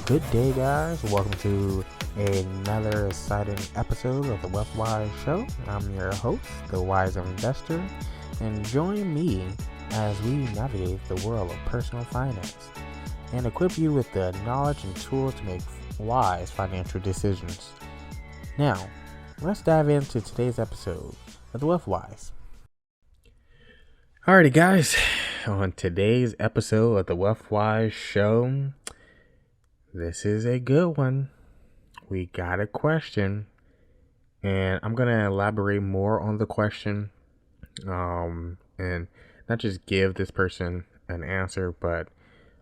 Good day, guys. Welcome to another exciting episode of the WealthWise show. I'm your host, the Wise Investor, and join me as we navigate the world of personal finance and equip you with the knowledge and tools to make wise financial decisions. Now, let's dive into today's episode of the WealthWise. Alrighty, guys. On today's episode of the WealthWise show, this is a good one. We got a question, and I'm going to elaborate more on the question, and not just give this person an answer, but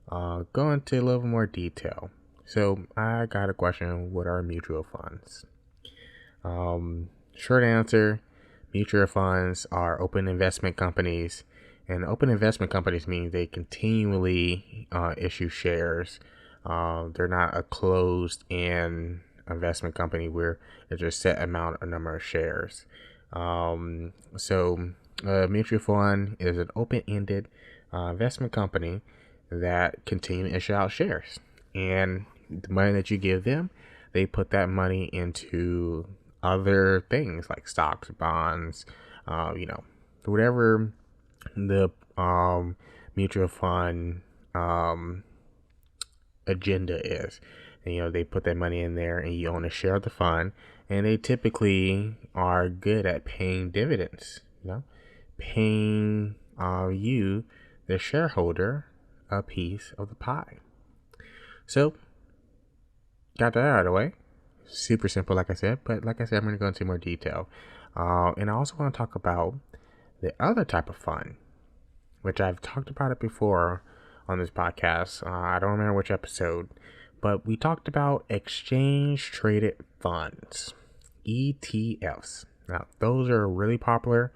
go into a little more detail. So I got a question: what are mutual funds? Short answer: mutual funds are open investment companies, and open investment companies mean they continually issue shares. They're not a closed-in investment company where there's a set amount or number of shares. So a mutual fund is an open-ended investment company that continue to issue out shares. And the money that you give them, they put that money into other things like stocks, bonds, whatever the mutual fund agenda is. And, they put that money in there and you own a share of the fund, and they typically are good at paying dividends, paying you, the shareholder, a piece of the pie. So got that out of the way. Super simple, like I said, but like I said, I'm going to go into more detail. And I also want to talk about the other type of fund, which I've talked about it before on this podcast. I don't remember which episode, but we talked about exchange traded funds, ETFs. Now, those are really popular,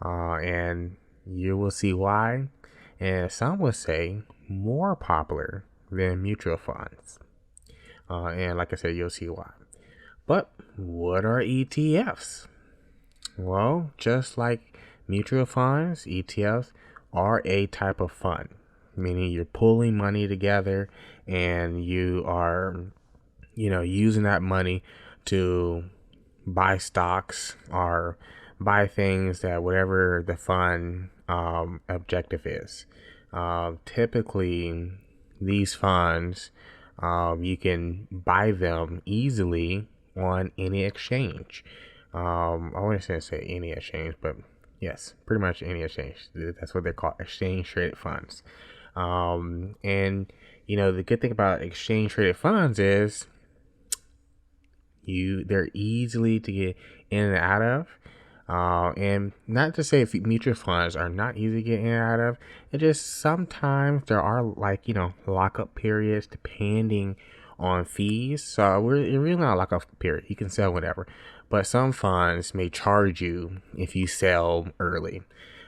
and you will see why. And some would say more popular than mutual funds. And like I said, you'll see why. But what are ETFs? Well, just like mutual funds, ETFs are a type of fund, meaning you're pulling money together and you are, using that money to buy stocks or buy things that whatever the fund objective is. Typically, these funds, you can buy them easily on any exchange. I wouldn't say any exchange, but yes, pretty much any exchange. That's what they're called, exchange traded funds. And the good thing about exchange traded funds is they're easily to get in and out of. And not to say if mutual funds are not easy to get in and out of, it just sometimes there are lockup periods depending on fees. So we're really not a lockup period. You can sell whatever, but some funds may charge you if you sell early,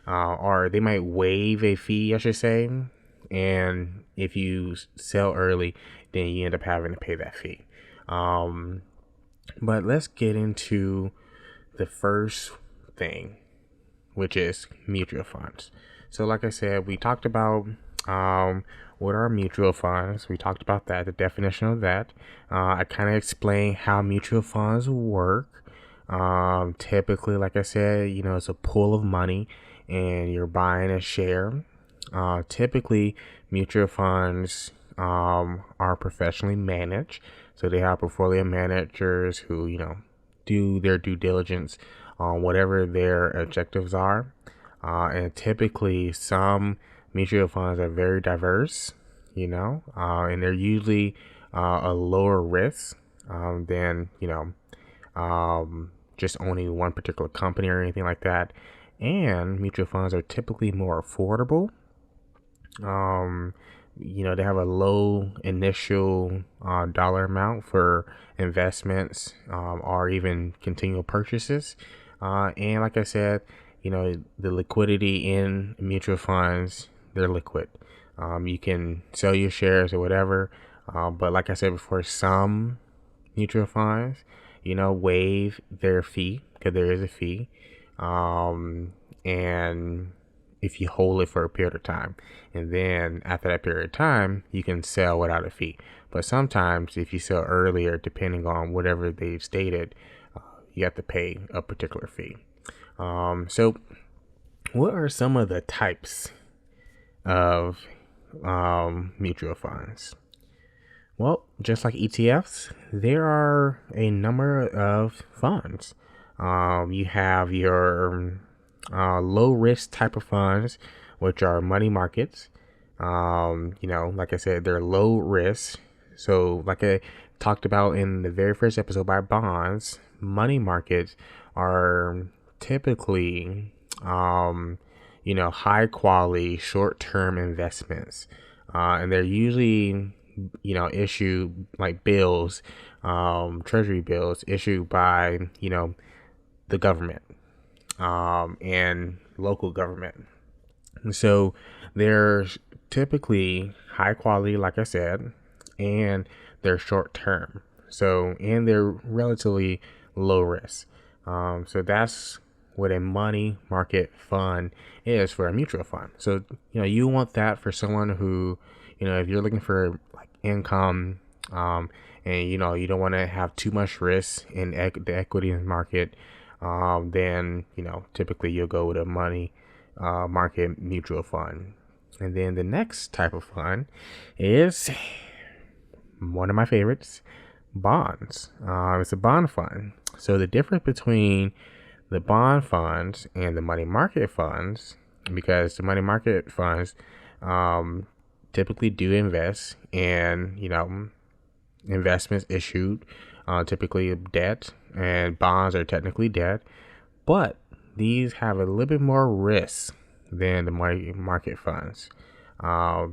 or they might waive a fee, I should say. And if you sell early, then you end up having to pay that fee. But let's get into the first thing, which is mutual funds. So like I said, we talked about what are mutual funds. We talked about that, the definition of that. I kind of explained how mutual funds work. Typically, like I said, it's a pool of money and you're buying a share. Typically, mutual funds are professionally managed. So they have portfolio managers who, do their due diligence on whatever their objectives are. And typically, some mutual funds are very diverse, and they're usually a lower risk than, just owning one particular company or anything like that. And mutual funds are typically more affordable. They have a low initial dollar amount for investments or even continual purchases. And like I said, the liquidity in mutual funds, they're liquid. You can sell your shares or whatever. But like I said before, some mutual funds, waive their fee, because there is a fee. And if you hold it for a period of time, and then after that period of time, you can sell without a fee. But sometimes if you sell earlier, depending on whatever they've stated, you have to pay a particular fee. So what are some of the types of mutual funds? Well, just like ETFs, there are a number of funds. You have your low risk type of funds, which are money markets. Like I said, they're low risk. So, like I talked about in the very first episode by bonds, money markets are typically, high quality, short term investments. And they're usually, issue like bills, treasury bills issued by, the government, and local government. And so they're typically high quality, like I said, and they're short term. So, and they're relatively low risk. So that's what a money market fund is for a mutual fund. So, you want that for someone who, if you're looking for like income, and you don't want to have too much risk in the equity market, then typically you'll go with a money market mutual fund. And then the next type of fund is one of my favorites, bonds. It's a bond fund. So the difference between the bond funds and the money market funds, because the money market funds typically do invest in investments issued, typically debt, and bonds are technically debt, but these have a little bit more risk than the money market funds,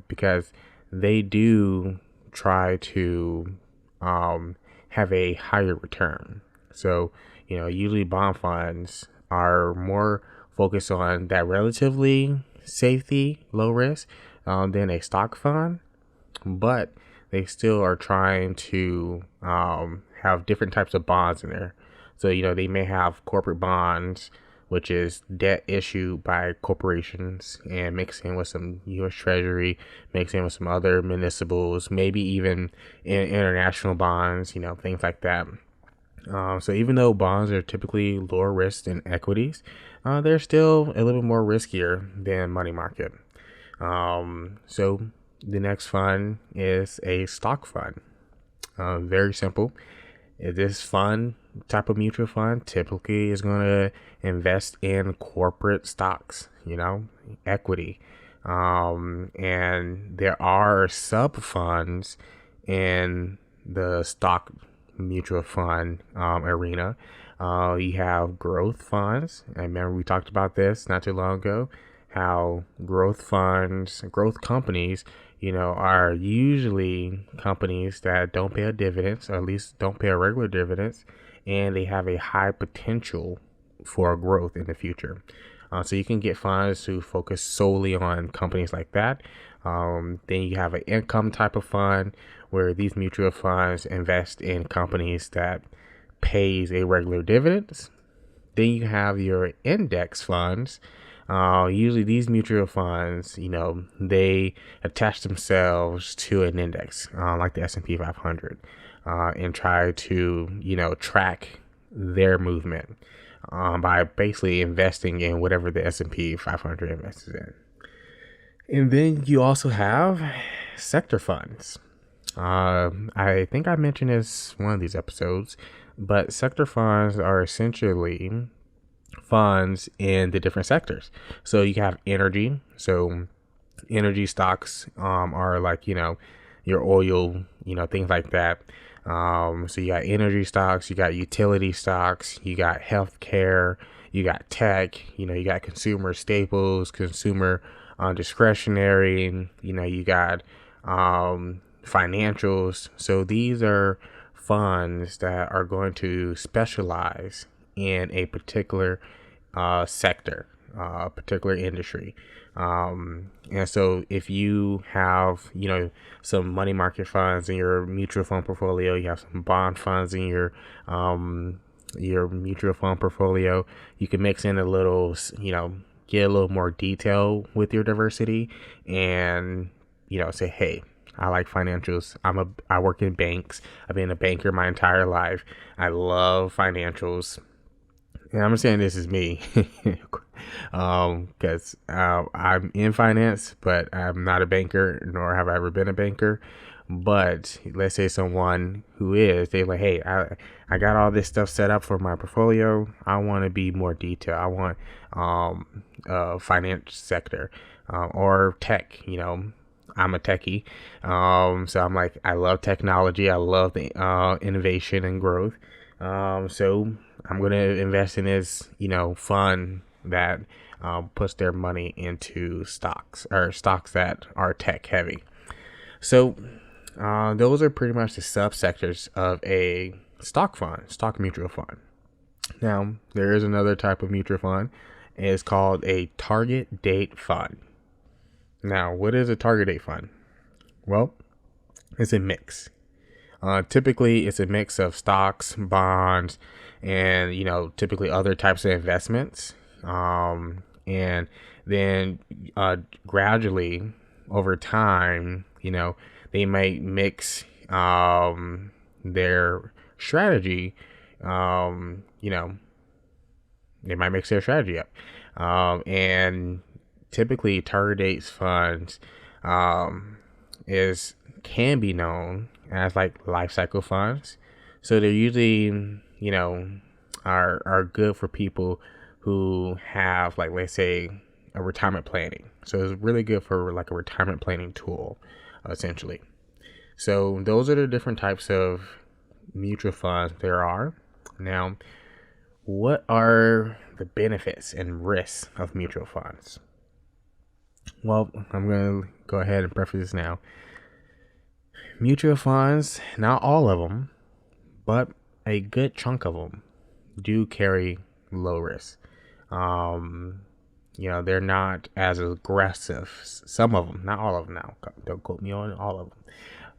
because they do try to have a higher return. So, usually bond funds are more focused on that relatively safety, low risk, than a stock fund, but they still are trying to have different types of bonds in there. So, they may have corporate bonds, which is debt issued by corporations and mixed in with some U.S. Treasury, mixed in with some other municipals, maybe even international bonds, things like that. So even though bonds are typically lower risk than equities, they're still a little bit more riskier than money market. So the next fund is a stock fund. Very simple. This fund type of mutual fund typically is going to invest in corporate stocks, equity. And there are sub funds in the stock mutual fund arena. You have growth funds. I remember we talked about this not too long ago, how growth funds, growth companies, are usually companies that don't pay a dividends, or at least don't pay a regular dividends, and they have a high potential for growth in the future. So you can get funds who focus solely on companies like that. Then you have an income type of fund where these mutual funds invest in companies that pays a regular dividends. Then you have your index funds. Usually these mutual funds, they attach themselves to an index, like the S&P 500, and try to, track their movement by basically investing in whatever the S&P 500 invests in. And then you also have sector funds. I think I mentioned this one of these episodes, but sector funds are essentially funds in the different sectors. So you have energy. So energy stocks are like, your oil, things like that. So you got energy stocks, you got utility stocks, you got healthcare, you got tech, you got consumer staples, consumer discretionary, you got financials. So these are funds that are going to specialize in a particular sector, a particular industry. And so if you have, some money market funds in your mutual fund portfolio, you have some bond funds in your mutual fund portfolio, you can mix in a little, get a little more detail with your diversity and, say, hey, I like financials. I work in banks. I've been a banker my entire life. I love financials. And I'm saying this is me, because I'm in finance, but I'm not a banker, nor have I ever been a banker. But let's say someone who is, they're like, hey, I got all this stuff set up for my portfolio. I want to be more detailed. I want finance sector or tech. I'm a techie, so I'm like, I love technology. I love the innovation and growth. So I'm going to invest in this, fund that puts their money into stocks that are tech heavy. So those are pretty much the subsectors of a stock mutual fund. Now, there is another type of mutual fund. It's called a target date fund. Now, what is a target date fund? Well, it's a mix. Typically, it's a mix of stocks, bonds, and typically other types of investments. And then gradually over time, they might mix their strategy. They might mix their strategy up. And typically, target dates funds can be known as like life cycle funds. So they're usually, are good for people who have, like, let's say, a retirement planning. So it's really good for like a retirement planning tool, essentially. So those are the different types of mutual funds there are. Now, what are the benefits and risks of mutual funds? Well, I'm going to go ahead and preface this now. Mutual funds, not all of them, but a good chunk of them do carry low risk. They're not as aggressive. Some of them, not all of them now. Don't quote me on all of them.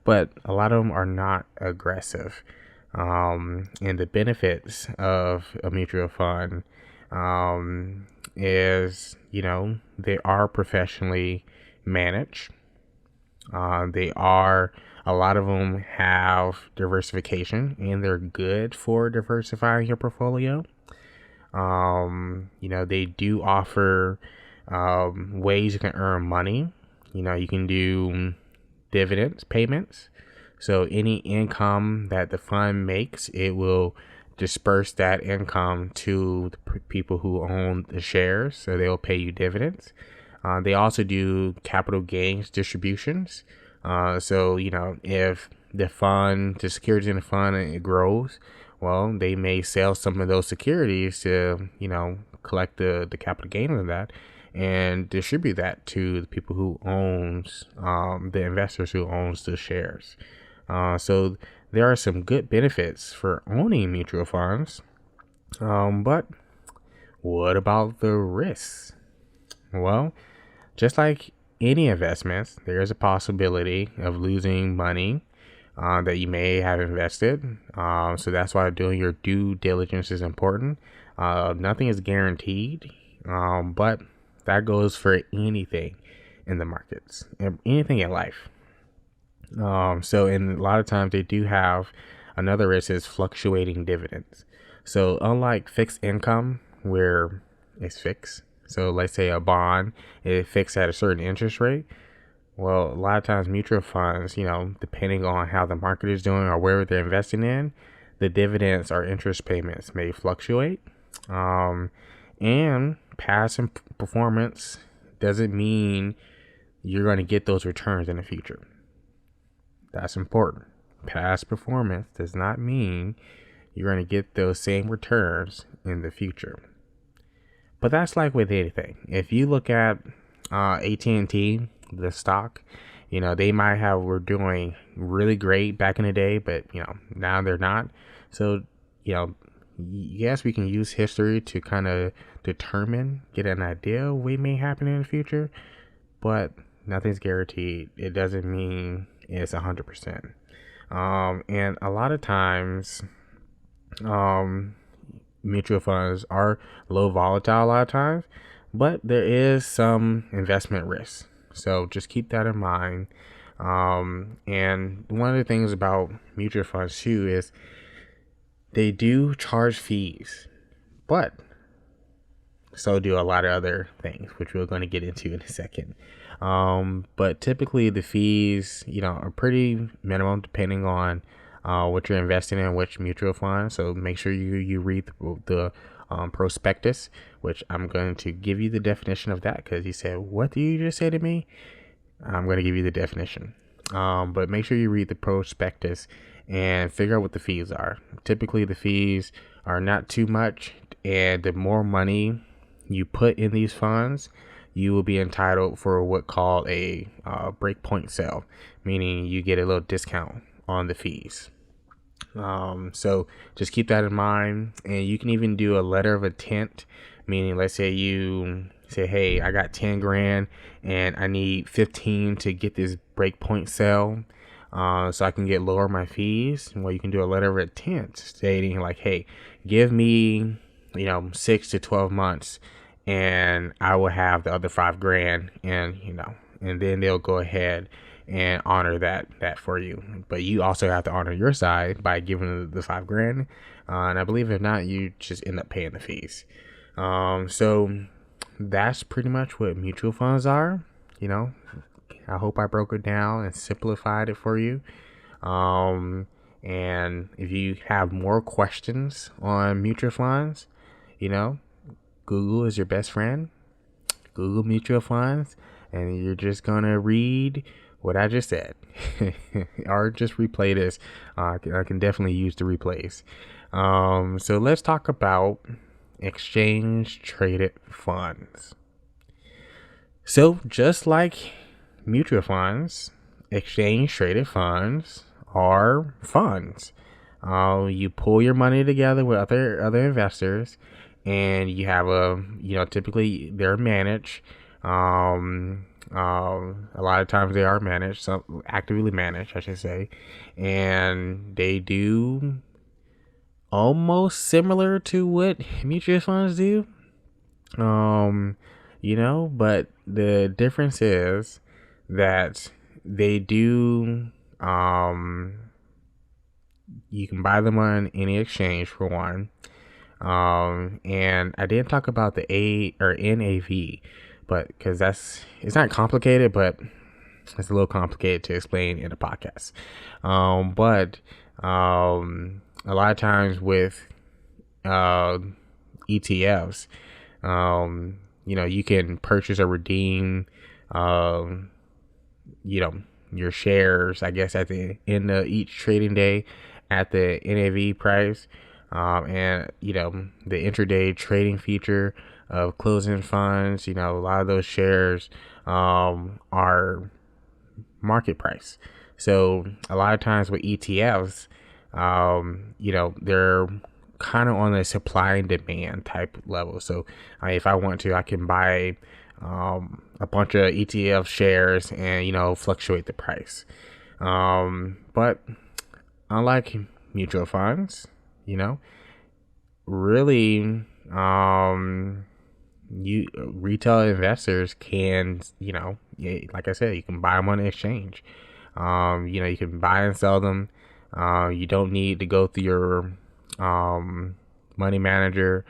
But a lot of them are not aggressive. And the benefits of a mutual fund is, they are professionally managed. A lot of them have diversification, and they're good for diversifying your portfolio. They do offer ways you can earn money. You can do dividends payments. So any income that the fund makes, it will disperse that income to the people who own the shares. So they will pay you dividends. They also do capital gains distributions. So if the securities in the fund, it grows, well, they may sell some of those securities to, collect the capital gain of that and distribute that to the people who owns, the investors who owns the shares. So there are some good benefits for owning mutual funds. But what about the risks? Well, just like any investments, there is a possibility of losing money that you may have invested. So that's why doing your due diligence is important. Nothing is guaranteed, but that goes for anything in the markets, anything in life. So in a lot of times they do have another risk is fluctuating dividends. So unlike fixed income where it's fixed, so let's say a bond is fixed at a certain interest rate. Well, a lot of times mutual funds, depending on how the market is doing or where they're investing in, the dividends or interest payments may fluctuate. And past performance doesn't mean you're going to get those returns in the future. That's important. Past performance does not mean you're going to get those same returns in the future. But that's like with anything. If you look at AT&T, the stock, they were doing really great back in the day, but now they're not. So yes, we can use history to kind of get an idea of what may happen in the future, but nothing's guaranteed. It doesn't mean it's 100%. And a lot of times, mutual funds are low volatile a lot of times, but there is some investment risk. So just keep that in mind. And one of the things about mutual funds too is they do charge fees, but so do a lot of other things, which we're going to get into in a second. But typically the fees, are pretty minimum depending on what you're investing in, which mutual fund. So make sure you read the prospectus, which I'm going to give you the definition of that, because you said, what do you just say to me? I'm going to give you the definition. But make sure you read the prospectus and figure out what the fees are. Typically the fees are not too much, and the more money you put in these funds, you will be entitled for what called a breakpoint sale, meaning you get a little discount on the fees. So just keep that in mind. And you can even do a letter of intent, meaning let's say you say, hey, I got 10 grand and I need 15 to get this breakpoint sale, so I can lower my fees. Well, you can do a letter of intent stating like, hey, give me 6 to 12 months and I will have the other 5 grand, and and then they'll go ahead and honor that for you. But you also have to honor your side by giving the 5 grand, and I believe if not, you just end up paying the fees. So that's pretty much what mutual funds are. I hope I broke it down and simplified it for you. And if you have more questions on mutual funds, Google is your best friend. Google mutual funds, and you're just gonna read what I just said, or just replay this. I can definitely use the replays. So let's talk about exchange traded funds. So just like mutual funds, exchange traded funds are funds. You pull your money together with other investors, and you have typically they're managed. A lot of times they are managed, some actively managed, I should say, and they do almost similar to what mutual funds do. But the difference is that they do, you can buy them on any exchange for one. And I didn't talk about the NAV, but because it's not complicated, but it's a little complicated to explain in a podcast. But a lot of times with ETFs, you can purchase or redeem, your shares, I guess, at the end of each trading day at the NAV price. And the intraday trading feature of closing funds, a lot of those shares are market price. So a lot of times with ETFs, they're kind of on a supply and demand type level. So if I want to, I can buy a bunch of ETF shares and fluctuate the price. But unlike mutual funds, really, you retail investors can, like I said, you can buy them on the exchange. You can buy and sell them. You don't need to go through your money manager.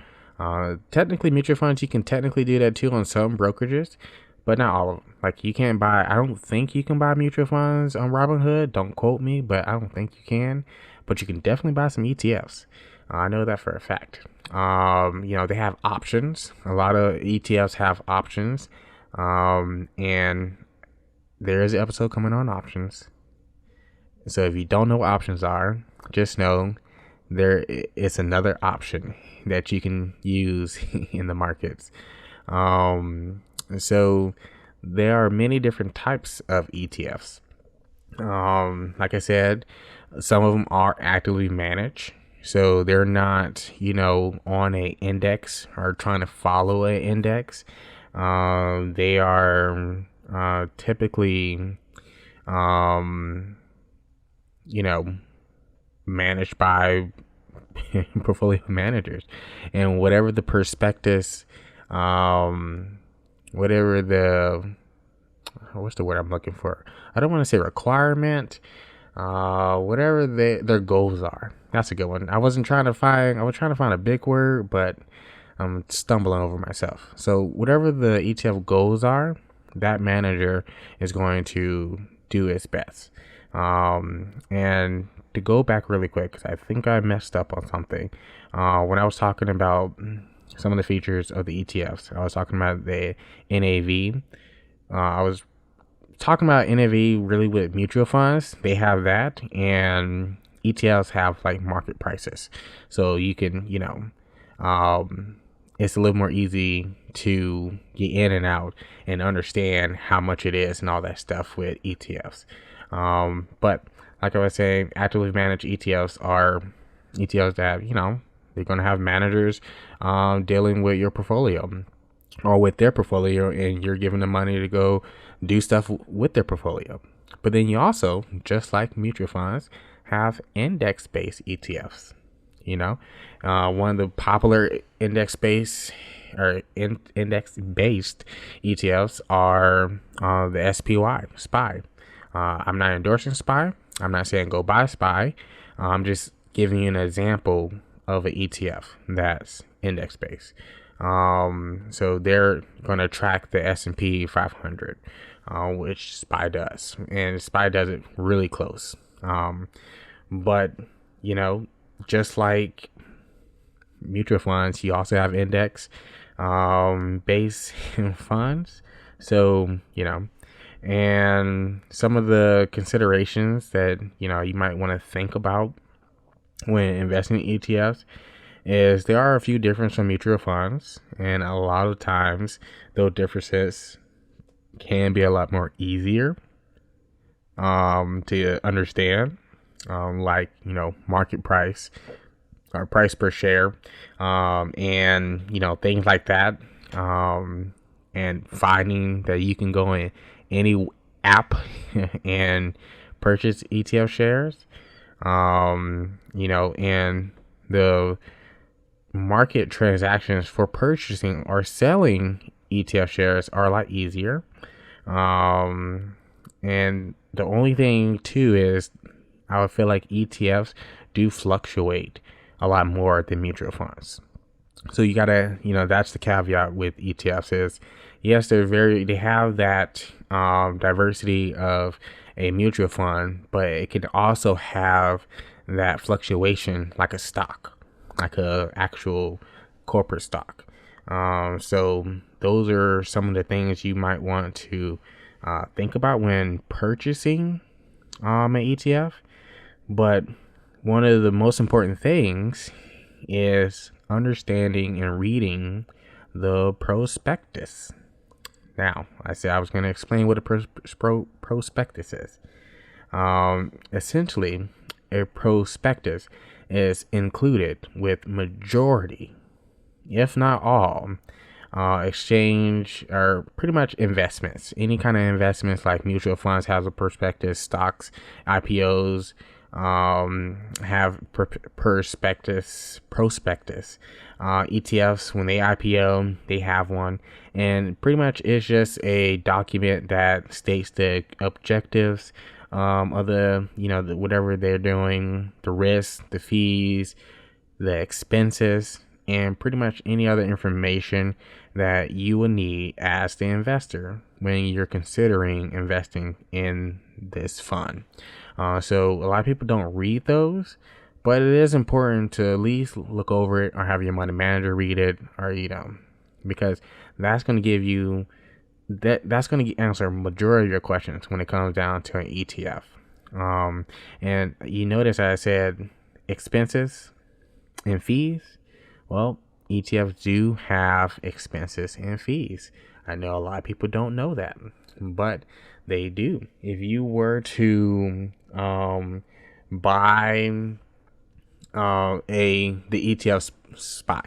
Technically, mutual funds, you can technically do that too on some brokerages, but not all of them. Like I don't think you can buy mutual funds on Robinhood. Don't quote me, but I don't think you can. But you can definitely buy some ETFs. I know that for a fact. They have options. A lot of ETFs have options. And there is an episode coming on options. So if you don't know what options are, just know it's another option that you can use in the markets. So there are many different types of ETFs. Like I said, some of them are actively managed. So they're not, on a index or trying to follow an index. They are typically, managed by portfolio managers, and whatever the prospectus, whatever the what's the word I'm looking for? I don't want to say requirement. Whatever their goals are. That's a good one. I was trying to find a big word, but I'm stumbling over myself. So whatever the ETF goals are, that manager is going to do its best. And to go back really quick, because I think I messed up on something. When I was talking about some of the features of the ETFs, I was talking about the NAV. I was talking about NAV really with mutual funds. They have that, and ETFs have like market prices. So you can, it's a little more easy to get in and out and understand how much it is and all that stuff with ETFs. But like I was saying, actively managed ETFs are ETFs that, they're going to have managers dealing with your portfolio or with their portfolio, and you're giving them money to go do stuff with their portfolio. But then you also, just like mutual funds, have index-based ETFs. One of the popular index-based ETFs are the SPY. I'm not endorsing SPY. I'm not saying go buy SPY. I'm just giving you an example of an ETF that's index-based. So they're going to track the S&P 500, which SPY does, and SPY does it really close. But just like mutual funds, you also have index based funds. So and some of the considerations that you might want to think about when investing in ETFs is there are a few differences from mutual funds, and a lot of times those differences can be a lot more easier to understand, like market price or price per share, and things like that, and finding that you can go in any app and purchase ETF shares, and the market transactions for purchasing or selling ETF shares are a lot easier. And the only thing too is I would feel like ETFs do fluctuate a lot more than mutual funds. So you gotta, that's the caveat with ETFs is, yes, they have that diversity of a mutual fund, but it can also have that fluctuation like a stock, like a actual corporate stock. So those are some of the things you might want to think about when purchasing an ETF. But one of the most important things is understanding and reading the prospectus. Now, I said I was going to explain what a prospectus is. Essentially, a prospectus is included with majority, if not all, exchange or pretty much investments. Any kind of investments like mutual funds has a prospectus, stocks, IPOs have prospectus. ETFs, when they IPO, they have one, and pretty much it's just a document that states the objectives of the whatever they're doing, the risks, the fees, the expenses, and pretty much any other information that you will need as the investor when you're considering investing in this fund. So a lot of people don't read those, but it is important to at least look over it or have your money manager read it, or because that's going to give you that's going to answer a majority of your questions when it comes down to an ETF. And you notice I said expenses and fees. Well, ETFs do have expenses and fees. I know a lot of people don't know that, but they do. If you were to buy the ETF SPY,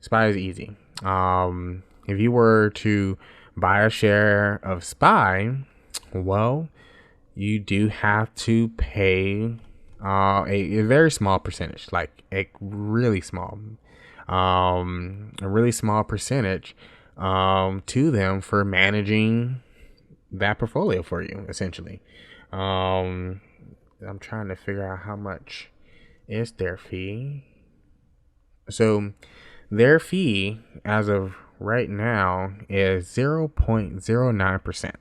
SPY is easy. If you were to buy a share of SPY, well, you do have to pay a very small percentage, like a really small percentage to them for managing that portfolio for you, essentially. I'm trying to figure out how much is their fee. So their fee as of right now is 0.09%.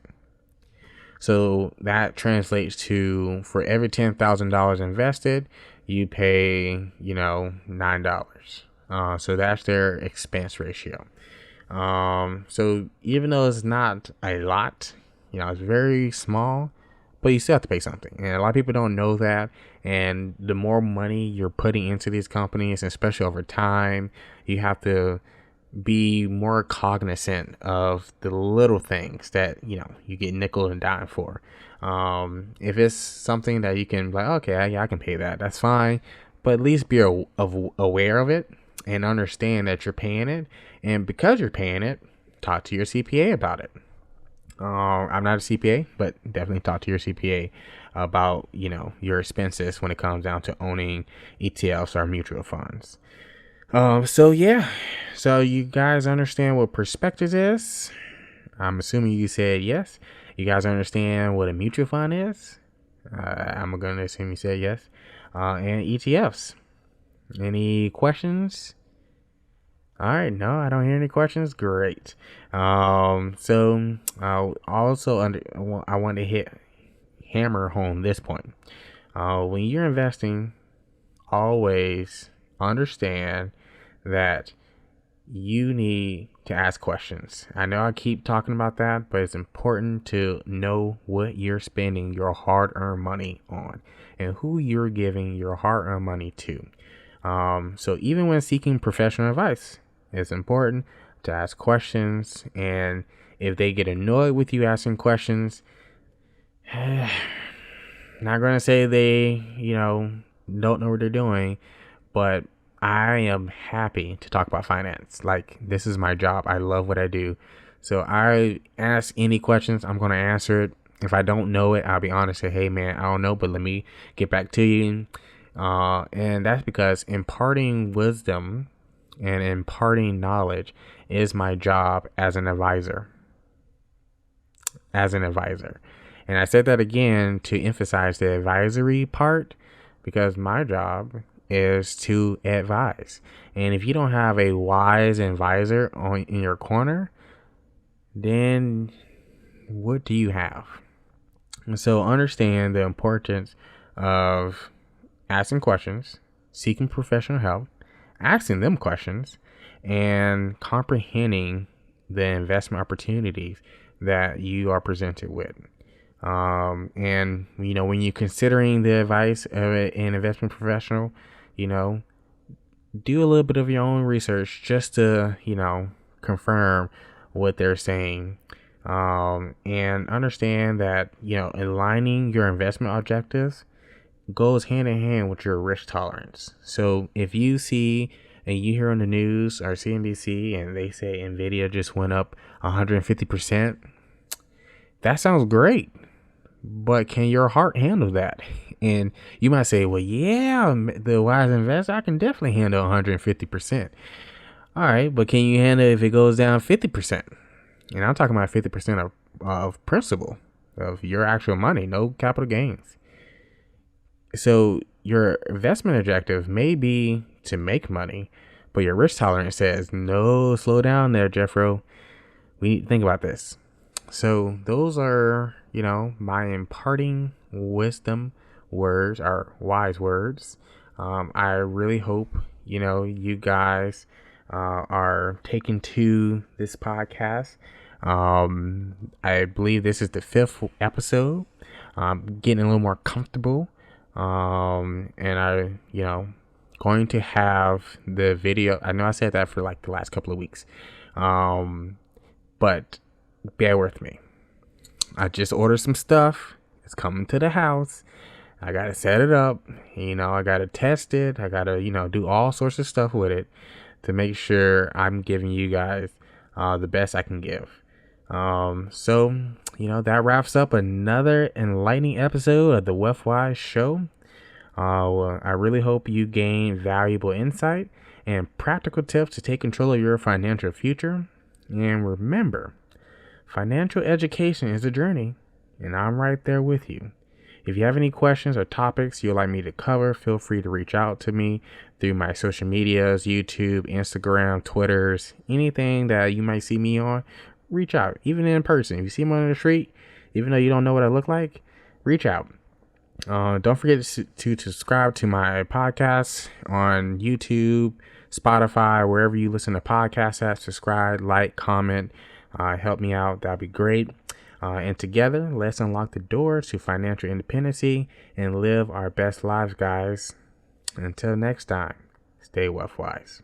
So that translates to, for every $10,000 invested, you pay, $9. So that's their expense ratio. So even though it's not a lot, it's very small, but you still have to pay something. And a lot of people don't know that. And the more money you're putting into these companies, especially over time, you have to be more cognizant of the little things that you get nickel and dime for. If it's something that you can like, okay, yeah, I can pay that, that's fine, but at least be aware of it and understand that you're paying it. And because you're paying it, talk to your CPA about it. I'm not a CPA, but definitely talk to your CPA about your expenses when it comes down to owning ETFs or mutual funds. So you guys understand what perspectives is? I'm assuming you said yes. You guys understand what a mutual fund is? I'm going to assume you said yes. And ETFs. Any questions? All right, no, I don't hear any questions. Great. So also I want to hammer home this point. When you're investing, always understand that you need to ask questions. I know I keep talking about that, but it's important to know what you're spending your hard-earned money on and who you're giving your hard-earned money to. So even when seeking professional advice, it's important to ask questions. And if they get annoyed with you asking questions, not going to say they, don't know what they're doing, but I am happy to talk about finance. Like, this is my job. I love what I do. So I ask any questions, I'm going to answer it. If I don't know it, I'll be honest, say, hey man, I don't know, but let me get back to you. And that's because imparting wisdom and imparting knowledge is my job as an advisor. And I said that again to emphasize the advisory part, because my job is to advise. And if you don't have a wise advisor in your corner, then what do you have? And so understand the importance of asking questions, seeking professional help, asking them questions, and comprehending the investment opportunities that you are presented with. And when you're considering the advice of an investment professional, do a little bit of your own research just to confirm what they're saying, and understand that aligning your investment objectives goes hand in hand with your risk tolerance. So if you see and you hear on the news or CNBC and they say Nvidia just went up 150%, that sounds great, but can your heart handle that? And you might say, well, yeah, the wise investor, I can definitely handle 150%. All right, but can you handle if it goes down 50%? And I'm talking about 50% of principal of your actual money, no capital gains. So your investment objective may be to make money, but your risk tolerance says, no, slow down there, Jeffro. We need to think about this. So those are, my imparting wisdom words, or wise words. I really hope, you guys are taken to this podcast. I believe this is the 5th episode. Getting a little more comfortable. And I, going to have the video. I know I said that for like the last couple of weeks. But bear with me. I just ordered some stuff. It's coming to the house. I got to set it up. I got to test it. I got to, do all sorts of stuff with it to make sure I'm giving you guys the best I can give. So, that wraps up another enlightening episode of the WealthWise show. I really hope you gain valuable insight and practical tips to take control of your financial future. And remember, Financial education is a journey, and I'm right there with you. If you have any questions or topics you'd like me to cover, feel free to reach out to me through my social medias, YouTube, Instagram, Twitters, anything that you might see me on. Reach out, even in person. If you see me on the street, even though you don't know what I look like, reach out. Don't forget to subscribe to my podcast on YouTube, Spotify, wherever you listen to podcasts at. Subscribe, like, comment, help me out. That'd be great. And together, let's unlock the doors to financial independency and live our best lives, guys. Until next time, stay WealthWise.